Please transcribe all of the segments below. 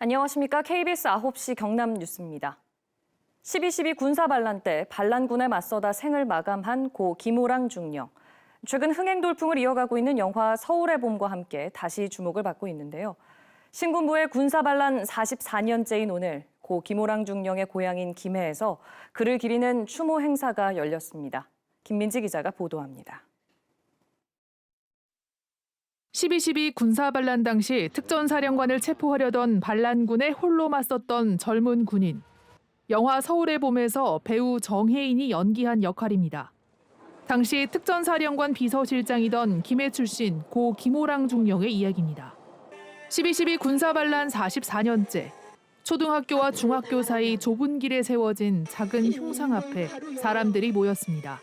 안녕하십니까. KBS 9시 경남 뉴스입니다. 12.12 군사반란 때 반란군에 맞서다 생을 마감한 고 김호랑 중령. 최근 흥행 돌풍을 이어가고 있는 영화 서울의 봄과 함께 다시 주목을 받고 있는데요. 신군부의 군사반란 44년째인 오늘 고 김호랑 중령의 고향인 김해에서 그를 기리는 추모 행사가 열렸습니다. 김민지 기자가 보도합니다. 12.12 군사반란 당시 특전사령관을 체포하려던 반란군에 홀로 맞섰던 젊은 군인. 영화 서울의 봄에서 배우 정혜인이 연기한 역할입니다. 당시 특전사령관 비서실장이던 김해 출신 고 김호랑 중령의 이야기입니다. 12.12 군사반란 44년째. 초등학교와 중학교 사이 좁은 길에 세워진 작은 흉상 앞에 사람들이 모였습니다.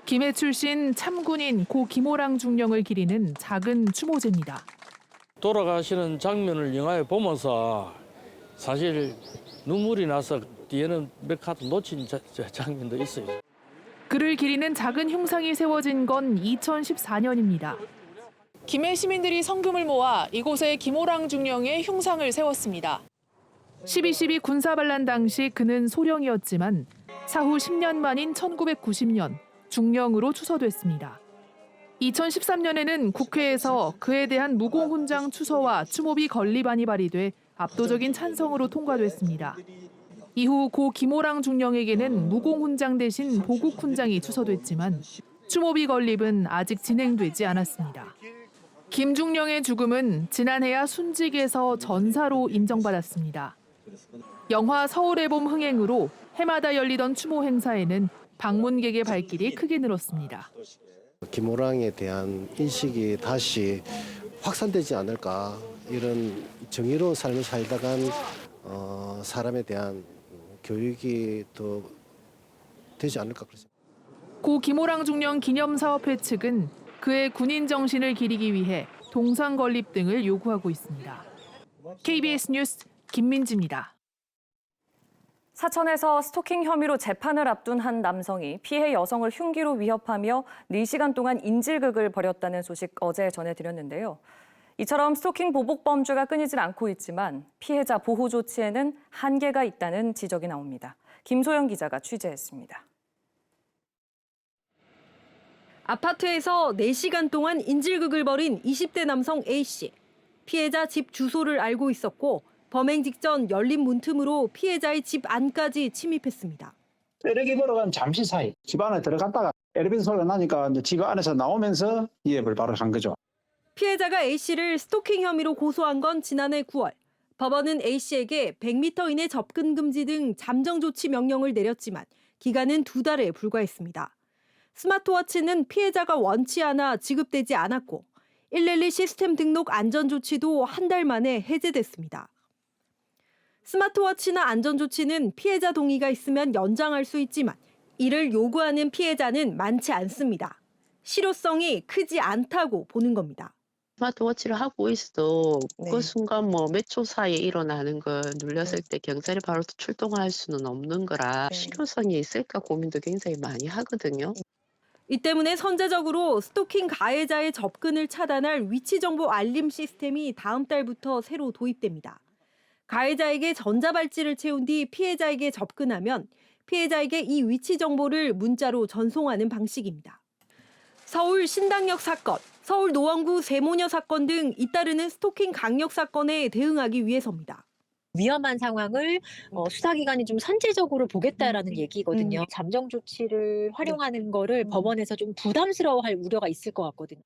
김해 출신 참군인 고 김호랑 중령을 기리는 작은 추모제입니다. 돌아가시는 장면을 영화에 보면서 사실 눈물이 나서 뒤에는 몇 카드 놓친 장면도 있어요. 그를 기리는 작은 흉상이 세워진 건 2014년입니다. 김해 시민들이 성금을 모아 이곳에 김호랑 중령의 흉상을 세웠습니다. 12.12 군사반란 당시 그는 소령이었지만 사후 10년 만인 1990년 중령으로 추서됐습니다. 2013년에는 국회에서 그에 대한 무공훈장 추서와 추모비 건립안이 발의돼 압도적인 찬성으로 통과됐습니다. 이후 고 김호랑 중령에게는 무공훈장 대신 보국훈장이 추서됐지만 추모비 건립은 아직 진행되지 않았습니다. 김 중령의 죽음은 지난해야 순직에서 전사로 인정받았습니다. 영화 서울의 봄 흥행으로 해마다 열리던 추모 행사에는 방문객의 발길이 크게 늘었습니다. 김호랑에 대한 인식이 다시 확산되지 않을까, 이런 정의로운 삶을 살다간 사람에 대한 교육이 더 되지 않을까 그렇습니다. 고 김호랑 중령 기념사업회 측은 그의 군인 정신을 기리기 위해 동상 건립 등을 요구하고 있습니다. KBS 뉴스 김민지입니다. 사천에서 스토킹 혐의로 재판을 앞둔 한 남성이 피해 여성을 흉기로 위협하며 4시간 동안 인질극을 벌였다는 소식 어제 전해드렸는데요. 이처럼 스토킹 보복 범죄가 끊이질 않고 있지만 피해자 보호 조치에는 한계가 있다는 지적이 나옵니다. 김소영 기자가 취재했습니다. 아파트에서 4시간 동안 인질극을 벌인 20대 남성 A씨. 피해자 집 주소를 알고 있었고 범행 직전 열린 문틈으로 피해자의 집 안까지 침입했습니다. 때리기 벌어간 잠시 사이 집 안에 들어갔다가 엘리베이터 소리가 나니까 이제 집 안에서 나오면서 이해를 바로 한 거죠. 피해자가 A씨를 스토킹 혐의로 고소한 건 지난해 9월. 법원은 A씨에게 100m 이내 접근 금지 등 잠정 조치 명령을 내렸지만 기간은 2달에 불과했습니다. 스마트워치는 피해자가 원치 않아 지급되지 않았고 112 시스템 등록 안전 조치도 한 달 만에 해제됐습니다. 스마트워치나 안전조치는 피해자 동의가 있으면 연장할 수 있지만 이를 요구하는 피해자는 많지 않습니다. 실효성이 크지 않다고 보는 겁니다. 스마트워치를 하고 있어도 그 순간 몇 초 사이에 일어나는 걸 눌렸을 때 경찰이 바로 출동할 수는 없는 거라 실효성이 있을까 고민도 굉장히 많이 하거든요. 이 때문에 선제적으로 스토킹 가해자의 접근을 차단할 위치정보 알림 시스템이 다음 달부터 새로 도입됩니다. 가해자에게 전자발찌를 채운 뒤 피해자에게 접근하면 피해자에게 이 위치 정보를 문자로 전송하는 방식입니다. 서울 신당역 사건, 서울 노원구 세모녀 사건 등 잇따르는 스토킹 강력 사건에 대응하기 위해서입니다. 위험한 상황을 수사기관이 좀 선제적으로 보겠다라는 얘기거든요. 잠정 조치를 활용하는 거를 법원에서 좀 부담스러워할 우려가 있을 것 같거든요.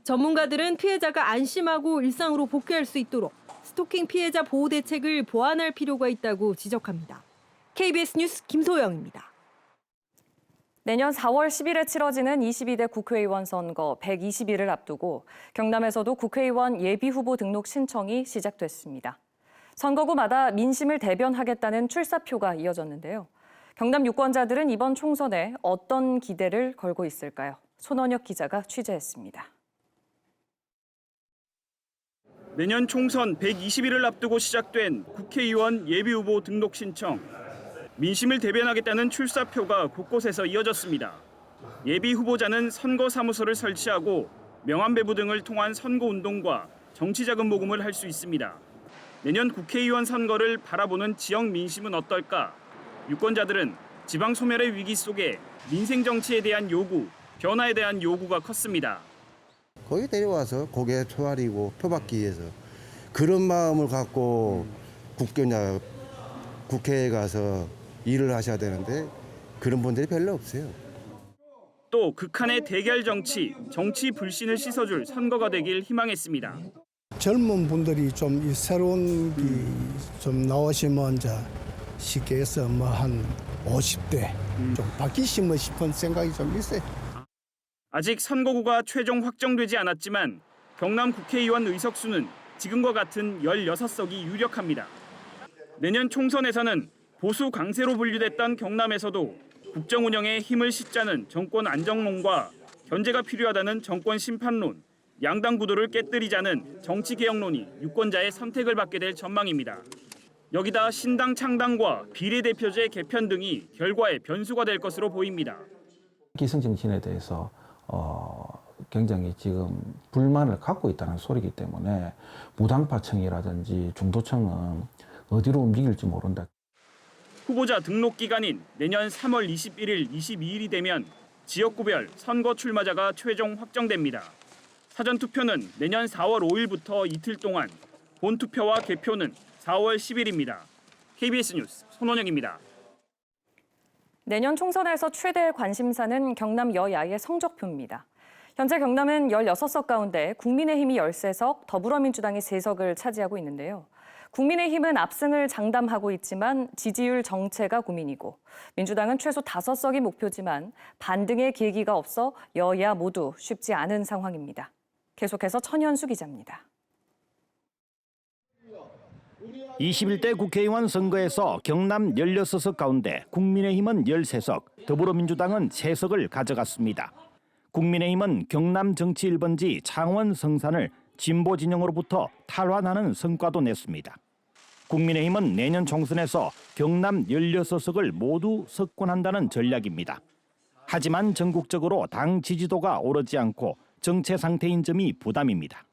전문가들은 피해자가 안심하고 일상으로 복귀할 수 있도록 스토킹 피해자 보호 대책을 보완할 필요가 있다고 지적합니다. KBS 뉴스 김소영입니다. 내년 4월 10일에 치러지는 22대 국회의원 선거 120일을 앞두고 경남에서도 국회의원 예비후보 등록 신청이 시작됐습니다. 선거구마다 민심을 대변하겠다는 출사표가 이어졌는데요. 경남 유권자들은 이번 총선에 어떤 기대를 걸고 있을까요? 손원혁 기자가 취재했습니다. 내년 총선 120일을 앞두고 시작된 국회의원 예비후보 등록 신청. 민심을 대변하겠다는 출사표가 곳곳에서 이어졌습니다. 예비후보자는 선거사무소를 설치하고 명함 배부 등을 통한 선거운동과 정치자금 모금을 할 수 있습니다. 내년 국회의원 선거를 바라보는 지역 민심은 어떨까? 유권자들은 지방 소멸의 위기 속에 민생 정치에 대한 요구, 변화에 대한 요구가 컸습니다. 거기 데려와서 고개 조아리고 표받기 위해서 그런 마음을 갖고 국회에 가서 일을 하셔야 되는데 그런 분들이 별로 없어요. 또 극한의 대결 정치 불신을 씻어줄 선거가 되길 희망했습니다. 젊은 분들이 좀 이 새로운 좀 나오시면 이제 쉽게 해서 뭐 한 50대 좀 바뀌시면 싶은 생각이 좀 있어요. 아직 선거구가 최종 확정되지 않았지만 경남 국회의원 의석수는 지금과 같은 16석이 유력합니다. 내년 총선에서는 보수 강세로 분류됐던 경남에서도 국정 운영에 힘을 싣자는 정권 안정론과 견제가 필요하다는 정권 심판론, 양당 구도를 깨뜨리자는 정치 개혁론이 유권자의 선택을 받게 될 전망입니다. 여기다 신당 창당과 비례대표제 개편 등이 결과의 변수가 될 것으로 보입니다. 기성정치인에 대해서 굉장히 지금 불만을 갖고 있다는 소리이기 때문에 무당파층이라든지 중도층은 어디로 움직일지 모른다. 후보자 등록 기간인 내년 3월 21일, 22일이 되면 지역구별 선거 출마자가 최종 확정됩니다. 사전투표는 내년 4월 5일부터 이틀 동안, 본투표와 개표는 4월 10일입니다. KBS 뉴스 손원영입니다. 내년 총선에서 최대 관심사는 경남 여야의 성적표입니다. 현재 경남은 16석 가운데 국민의힘이 13석, 더불어민주당이 3석을 차지하고 있는데요. 국민의힘은 압승을 장담하고 있지만 지지율 정체가 고민이고, 민주당은 최소 5석이 목표지만 반등의 계기가 없어 여야 모두 쉽지 않은 상황입니다. 계속해서 천현수 기자입니다. 21대 국회의원 선거에서 경남 16석 가운데 국민의힘은 13석, 더불어민주당은 3석을 가져갔습니다. 국민의힘은 경남 정치 1번지 창원 성산을 진보 진영으로부터 탈환하는 성과도 냈습니다. 국민의힘은 내년 총선에서 경남 16석을 모두 석권한다는 전략입니다. 하지만 전국적으로 당 지지도가 오르지 않고 정체 상태인 점이 부담입니다.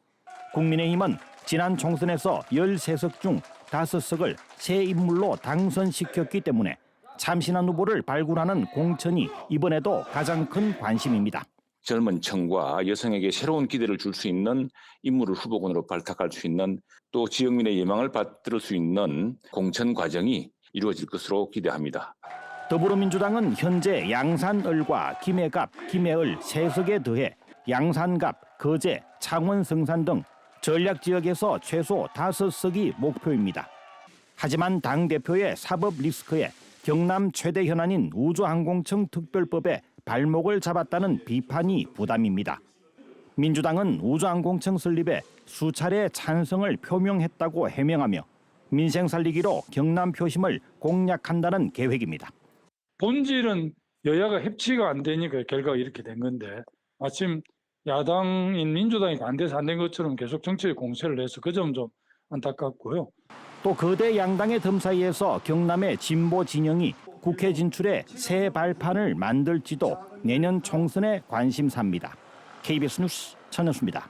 국민의힘은 지난 총선에서 13석 중 5석을 새 인물로 당선시켰기 때문에 참신한 후보를 발굴하는 공천이 이번에도 가장 큰 관심입니다. 젊은 층과 여성에게 새로운 기대를 줄 수 있는 인물을 후보군으로 발탁할 수 있는, 또 지역민의 예망을 받들 수 있는 공천 과정이 이루어질 것으로 기대합니다. 더불어민주당은 현재 양산을과 김해갑, 김해을 3석에 더해 양산갑, 거제, 창원 성산 등 전략 지역에서 최소 5석이 목표입니다. 하지만 당대표의 사법 리스크에 경남 최대 현안인 우주항공청 특별법에 발목을 잡았다는 비판이 부담입니다. 민주당은 우주항공청 설립에 수차례 찬성을 표명했다고 해명하며 민생 살리기로 경남 표심을 공략한다는 계획입니다. 본질은 여야가 협치가 안 되니까 결과가 이렇게 된 건데, 마침 야당인 민주당이 반대해서 안 된 것처럼 계속 정치의 공세를 해서 그 점 좀 안타깝고요. 또 거대 양당의 덤 사이에서 경남의 진보 진영이 국회 진출에 새 발판을 만들지도 내년 총선의 관심사입니다. KBS 뉴스 천현수입니다.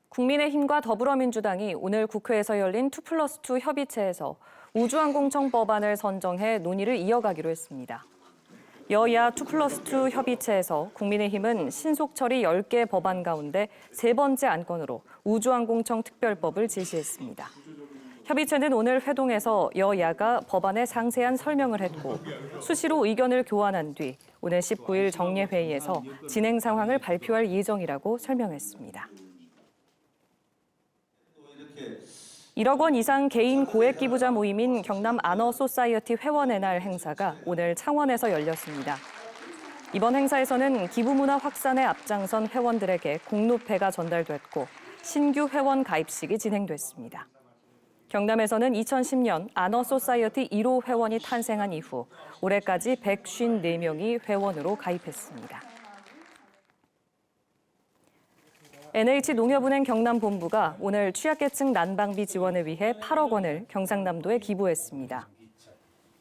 국민의힘과 더불어민주당이 오늘 국회에서 열린 2+2 협의체에서 우주항공청 법안을 선정해 논의를 이어가기로 했습니다. 여야 2+2 협의체에서 국민의힘은 신속처리 10개 법안 가운데 3번째 안건으로 우주항공청 특별법을 제시했습니다. 협의체는 오늘 회동에서 여야가 법안의 상세한 설명을 했고, 수시로 의견을 교환한 뒤 오늘 19일 정례회의에서 진행 상황을 발표할 예정이라고 설명했습니다. 1억 원 이상 개인 고액 기부자 모임인 경남 아너 소사이어티 회원의 날 행사가 오늘 창원에서 열렸습니다. 이번 행사에서는 기부 문화 확산에 앞장선 회원들에게 공로패가 전달됐고 신규 회원 가입식이 진행됐습니다. 경남에서는 2010년 아너 소사이어티 1호 회원이 탄생한 이후 올해까지 154명이 회원으로 가입했습니다. NH농협은행 경남본부가 오늘 취약계층 난방비 지원을 위해 8억 원을 경상남도에 기부했습니다.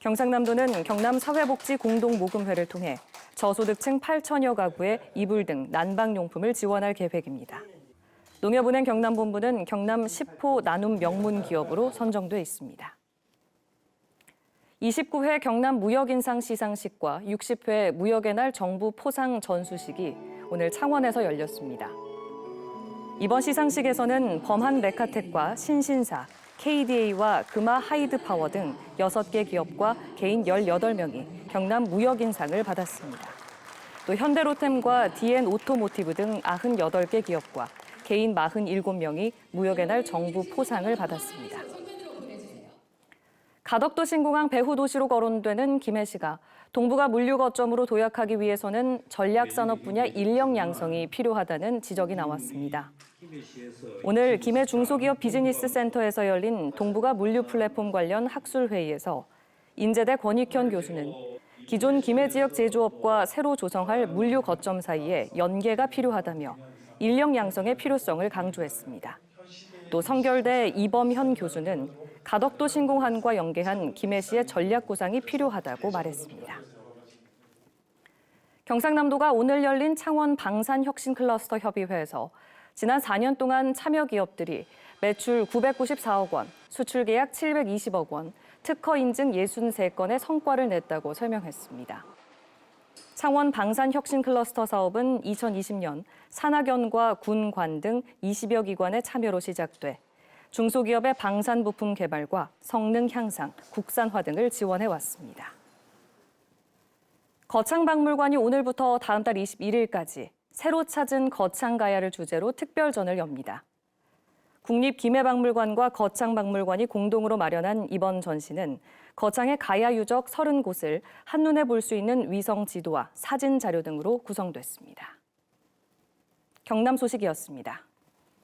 경상남도는 경남사회복지공동모금회를 통해 저소득층 8천여 가구에 이불 등 난방용품을 지원할 계획입니다. 농협은행 경남본부는 경남 10호 나눔 명문 기업으로 선정돼 있습니다. 29회 경남 무역인상 시상식과 60회 무역의 날 정부 포상 전수식이 오늘 창원에서 열렸습니다. 이번 시상식에서는 범한 메카텍과 신신사, KDA와 금화 하이드파워 등 6개 기업과 개인 18명이 경남 무역인상을 받았습니다. 또 현대로템과 DN 오토모티브 등 98개 기업과 개인 47명이 무역의 날 정부 포상을 받았습니다. 가덕도 신공항 배후 도시로 거론되는 김해시가 동북아 물류 거점으로 도약하기 위해서는 전략산업 분야 인력 양성이 필요하다는 지적이 나왔습니다. 오늘 김해 중소기업 비즈니스 센터에서 열린 동북아 물류 플랫폼 관련 학술회의에서 인제대 권익현 교수는 기존 김해 지역 제조업과 새로 조성할 물류 거점 사이에 연계가 필요하다며 인력 양성의 필요성을 강조했습니다. 또 성결대 이범현 교수는 가덕도 신공항과 연계한 김해시의 전략 구상이 필요하다고 말했습니다. 경상남도가 오늘 열린 창원 방산혁신클러스터 협의회에서 지난 4년 동안 참여 기업들이 매출 994억 원, 수출 계약 720억 원, 특허 인증 63건의 성과를 냈다고 설명했습니다. 창원 방산혁신클러스터 사업은 2020년 산학연과 군, 관 등 20여 기관의 참여로 시작돼 중소기업의 방산 부품 개발과 성능 향상, 국산화 등을 지원해 왔습니다. 거창박물관이 오늘부터 다음 달 21일까지 새로 찾은 거창 가야를 주제로 특별전을 엽니다. 국립김해박물관과 거창박물관이 공동으로 마련한 이번 전시는 거창의 가야 유적 30곳을 한눈에 볼 수 있는 위성 지도와 사진 자료 등으로 구성됐습니다. 경남 소식이었습니다.